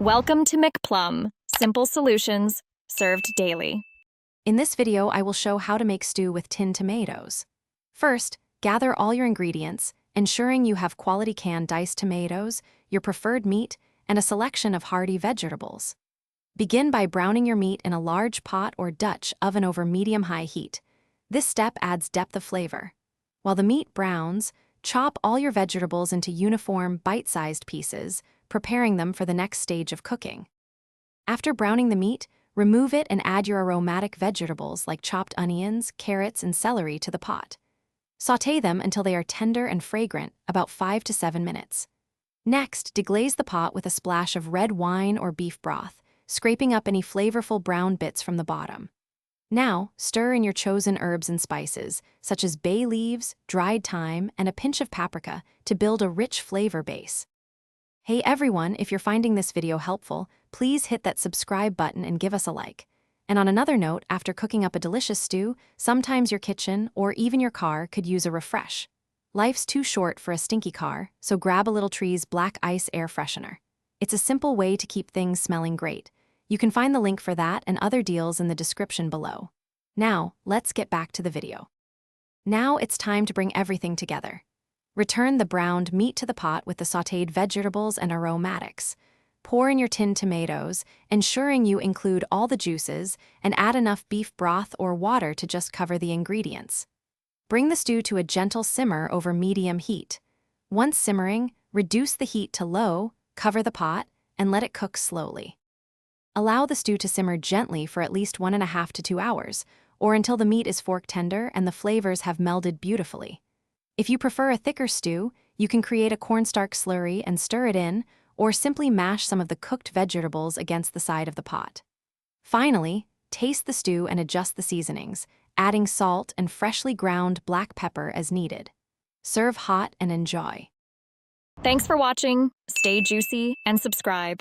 Welcome to McPlum, simple solutions served daily. In this video, I will show how to make stew with tinned tomatoes. First, gather all your ingredients, ensuring you have quality canned diced tomatoes, your preferred meat, and a selection of hearty vegetables. Begin by browning your meat in a large pot or Dutch oven over medium-high heat. This step adds depth of flavor. While the meat browns, chop all your vegetables into uniform, bite-sized pieces, preparing them for the next stage of cooking. After browning the meat, remove it and add your aromatic vegetables like chopped onions, carrots, and celery to the pot. Sauté them until they are tender and fragrant, about 5 to 7 minutes. Next, deglaze the pot with a splash of red wine or beef broth, scraping up any flavorful brown bits from the bottom. Now, stir in your chosen herbs and spices, such as bay leaves, dried thyme, and a pinch of paprika to build a rich flavor base. Hey everyone, if you're finding this video helpful, please hit that subscribe button and give us a like. And on another note, after cooking up a delicious stew, sometimes your kitchen or even your car could use a refresh. Life's too short for a stinky car, so grab a Little Tree's Black Ice Air Freshener. It's a simple way to keep things smelling great. You can find the link for that and other deals in the description below. Now, let's get back to the video. Now it's time to bring everything together. Return the browned meat to the pot with the sautéed vegetables and aromatics. Pour in your tinned tomatoes, ensuring you include all the juices, and add enough beef broth or water to just cover the ingredients. Bring the stew to a gentle simmer over medium heat. Once simmering, reduce the heat to low, cover the pot, and let it cook slowly. Allow the stew to simmer gently for at least 1.5 to 2 hours, or until the meat is fork tender and the flavors have melded beautifully. If you prefer a thicker stew, you can create a cornstarch slurry and stir it in, or simply mash some of the cooked vegetables against the side of the pot. Finally, taste the stew and adjust the seasonings, adding salt and freshly ground black pepper as needed. Serve hot and enjoy. Thanks for watching. Stay juicy and subscribe.